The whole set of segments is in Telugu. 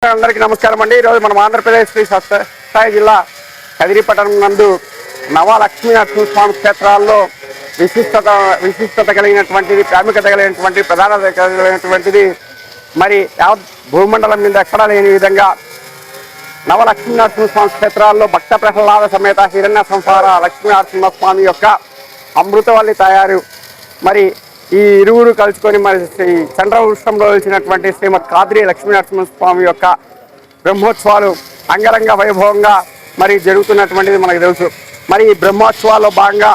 ప్రేక్షకులందరికీ నమస్కారం అండి. ఈరోజు మనం ఆంధ్రప్రదేశ్ శ్రీ సత్యసాయి జిల్లా కదిరి పట్టణం నందు నవలక్ష్మీ నరసింహస్వామి క్షేత్రాల్లో విశిష్టత కలిగినటువంటిది, ప్రాముఖ్యత కలిగినటువంటి, ప్రధానత కలిగినటువంటిది. మరి యావత్ భూమండలం మీద ఎక్కడా లేని విధంగా నవలక్ష్మీ నరసింహస్వామి క్షేత్రాల్లో భక్త ప్రహ్లాద సమేత హిరణ్య సంహార లక్ష్మీ నరసింహస్వామి యొక్క అమృతవల్లి తయారు. మరి ఈ ఇరువురు కలుసుకొని మరి శ్రీ చంద్రవృష్ణంలో వచ్చినటువంటి శ్రీమద్ కాద్రి లక్ష్మీ నరసింహస్వామి యొక్క బ్రహ్మోత్సవాలు అంగరంగ వైభవంగా మరి జరుగుతున్నటువంటిది మనకు తెలుసు. మరి ఈ బ్రహ్మోత్సవాల్లో భాగంగా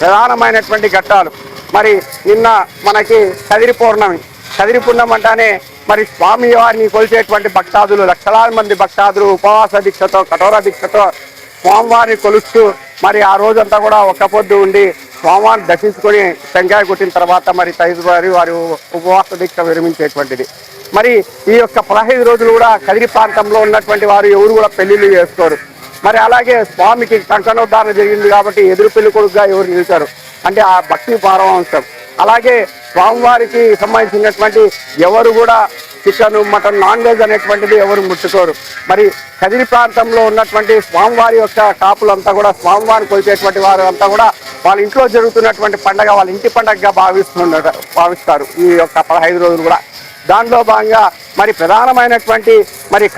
ప్రధానమైనటువంటి ఘట్టాలు మరి నిన్న మనకి కదిరి పౌర్ణమి. కదిరి పూర్ణం అంటానే మరి స్వామి వారిని కొలిచేటువంటి భక్తాదులు, లక్షలాది మంది భక్తాదులు ఉపవాస దీక్షతో, కఠోర దీక్షతో స్వామివారిని కొలుస్తూ మరి ఆ రోజంతా కూడా ఒక్క పొద్దు ఉండి స్వామివారిని దర్శించుకొని టెంకాయ కొట్టిన తర్వాత మరి తదుపరి వారి ఉపవాస దీక్ష విరమించేటువంటిది. మరి ఈ యొక్క 15 రోజులు కూడా కదిరి ప్రాంతంలో ఉన్నటువంటి వారు ఎవరు కూడా పెళ్లిళ్ళు చేసుకోరు. మరి అలాగే స్వామికి కంకణోద్ధారణ జరిగింది కాబట్టి ఎదురు పెళ్లి కొడుకుగా ఎవరు నిలిచారు అంటే ఆ భక్తి పారవంశం. అలాగే స్వామివారికి సంబంధించినటువంటి ఎవరు కూడా చికెన్, మటన్, నాన్ వెజ్ అనేటువంటిది ఎవరు ముట్టుకోరు. మరి కదిరి ప్రాంతంలో ఉన్నటువంటి స్వామివారి యొక్క కాపులంతా కూడా స్వామివారిని కొలిచేటువంటి వారు అంతా కూడా వాళ్ళ ఇంట్లో జరుగుతున్నటువంటి పండగ వాళ్ళ ఇంటి పండగగా భావిస్తారు ఈ యొక్క 15 రోజులు కూడా. దాంట్లో భాగంగా మరి ప్రధానమైనటువంటి మరి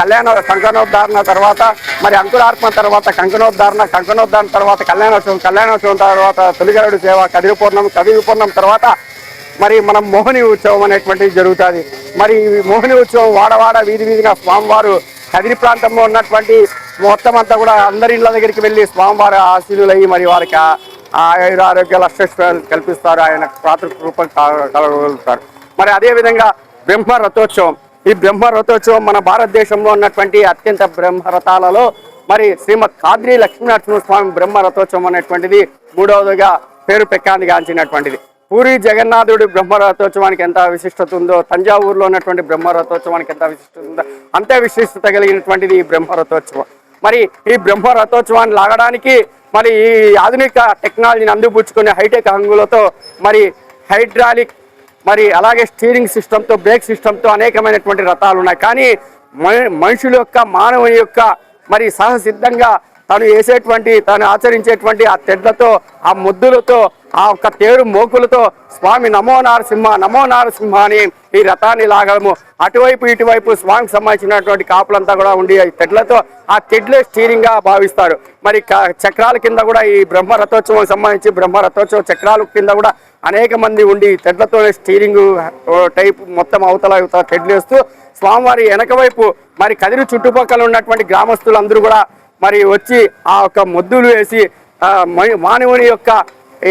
కంకణోద్ధారణ తర్వాత మరి అంకురార్పణ తర్వాత కంకణోద్ధారణ తర్వాత కళ్యాణోత్సవం తర్వాత తొలిగరుడు సేవ, కదిరి పూర్ణం తర్వాత మరి మనం మోహిని ఉత్సవం అనేటువంటిది జరుగుతుంది. మరి ఈ మోహిని ఉత్సవం వాడవాడ వీధిగా స్వామివారు కదిరి ప్రాంతంలో ఉన్నటువంటి మొత్తం అంతా కూడా అందరి ఇళ్ళ దగ్గరికి వెళ్ళి స్వామివారి ఆశీనులయ్యి మరి వారికి ఆరోగ్యాలు అష్టైశ్వర్యాలు కల్పిస్తారు, ఆయన ప్రాతృరూపం కలగలుగుతారు. మరి అదేవిధంగా బ్రహ్మ రథోత్సవం. ఈ బ్రహ్మ రథోత్సవం మన భారతదేశంలో ఉన్నటువంటి అత్యంత బ్రహ్మరథాలలో మరి శ్రీమద్ కాద్రి లక్ష్మీనరసింహస్వామి బ్రహ్మ రథోత్సవం అనేటువంటిది 3వదిగా పేరు పెక్కాందిగాంచినటువంటిది. పూరి జగన్నాథుడి బ్రహ్మ రథోత్సవానికి ఎంత విశిష్టత ఉందో, తంజావూరులో ఉన్నటువంటి బ్రహ్మ రథోత్సవానికి ఎంత విశిష్టత ఉందో అంతే విశిష్టత కలిగినటువంటిది ఈ బ్రహ్మ రథోత్సవం. మరి ఈ బ్రహ్మ రథోత్సవాన్ని లాగడానికి మరి ఈ ఆధునిక టెక్నాలజీని అందిపుచ్చుకునే హైటెక్ హంగులతో మరి హైడ్రాలిక్ మరి అలాగే స్టీరింగ్ సిస్టంతో, బ్రేక్ సిస్టంతో అనేకమైనటువంటి రథాలు ఉన్నాయి. కానీ మనుషుల యొక్క, మానవుని యొక్క మరి సహసిద్ధంగా తను ఆచరించేటువంటి ఆ తెడ్లతో, ఆ ముద్దులతో, ఆ ఒక్క తేరు మోకులతో స్వామి నమో నారసింహ అని ఈ రథాన్ని లాగడము. అటువైపు ఇటువైపు స్వామికి సంబంధించినటువంటి కాపులంతా కూడా ఉండి ఈ తెడ్లతో ఆ తెడ్లే స్టీరింగ్గా భావిస్తారు. మరి చక్రాల కింద కూడా ఈ బ్రహ్మ రథోత్సవం సంబంధించి బ్రహ్మ రథోత్సవ చక్రాల కింద కూడా అనేక మంది ఉండి తెడ్లతోనే స్టీరింగ్ టైప్ మొత్తం అవతల తెడ్లు వేస్తూ స్వామివారి వెనక వైపు మరి కదిరి చుట్టుపక్కల ఉన్నటువంటి గ్రామస్తులందరూ కూడా మరి వచ్చి ఆ యొక్క ముద్దులు వేసి మానవుని యొక్క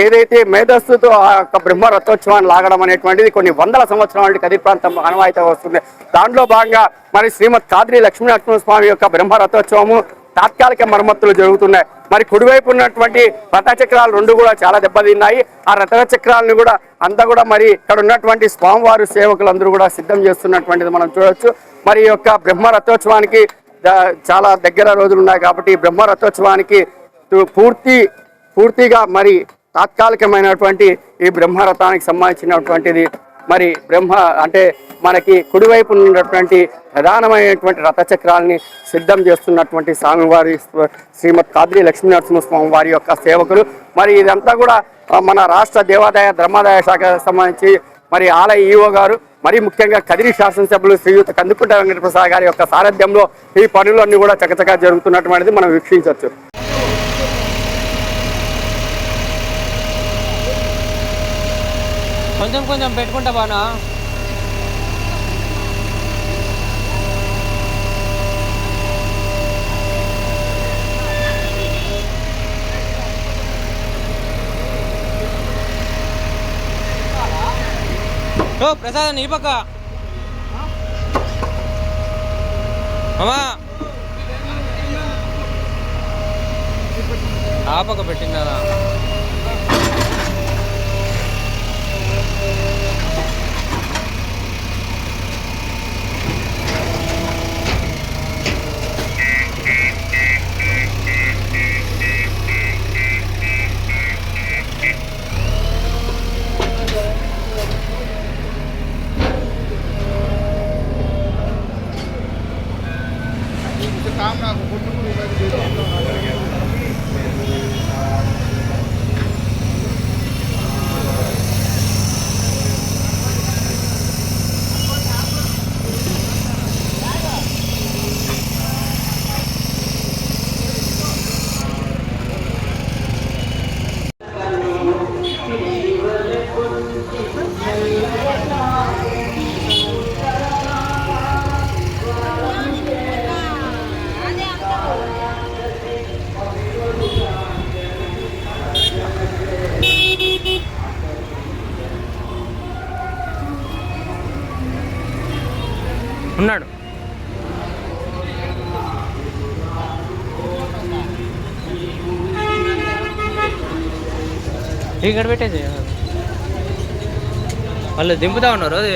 ఏదైతే మేధస్సుతో ఆ యొక్క బ్రహ్మ రథోత్సవాన్ని లాగడం అనేటువంటిది కొన్ని వందల సంవత్సరాల నుండి కదిరి ప్రాంతం ఆనవాయితీ వస్తుంది. దాంట్లో భాగంగా మరి శ్రీమద్ కాద్రి లక్ష్మీనరసింహస్వామి యొక్క బ్రహ్మ రథోత్సవము తాత్కాలిక మరమ్మతులు జరుగుతున్నాయి. మరి కుడివైపు ఉన్నటువంటి రథచక్రాలు 2 కూడా చాలా దెబ్బతిన్నాయి. ఆ రథచక్రాలను కూడా అంతా కూడా మరి ఇక్కడ ఉన్నటువంటి స్వామివారు సేవకులందరూ కూడా సిద్ధం చేస్తున్నటువంటిది మనం చూడవచ్చు. మరి ఈ యొక్క బ్రహ్మ రథోత్సవానికి చాలా దగ్గర రోజులు ఉన్నాయి కాబట్టి బ్రహ్మ రథోత్సవానికి పూర్తిగా మరి తాత్కాలికమైనటువంటి ఈ బ్రహ్మరథానికి సంబంధించినటువంటిది మరి బ్రహ్మ అంటే మనకి కుడివైపు ఉన్నటువంటి ప్రధానమైనటువంటి రథచక్రాలని సిద్ధం చేస్తున్నటువంటి స్వామివారి శ్రీమద్ కాద్రి లక్ష్మీనరసింహస్వామి వారి యొక్క సేవకులు. మరి ఇదంతా కూడా మన రాష్ట్ర దేవాదాయ ధర్మాదాయ శాఖకు సంబంధించి మరి ఆలయ ఈఓ గారు, మరి ముఖ్యంగా కదిరి శాసనసభ్యులు శ్రీయుత కందుకుంట వెంకటప్రసాద్ గారి యొక్క సారథ్యంలో ఈ పనులన్నీ కూడా చకచకా జరుగుతున్నటువంటిది మనం వీక్షించవచ్చు. కొంచెం పెట్టుకుంటా బానా. ఓ ప్రసాద్ నీ పక్క అమ్మా ఆ పక్క పెట్టిందా. ఉన్నాడు. ఇక్కడ పెట్టేది వాళ్ళు దింపుతా ఉన్నారు. అది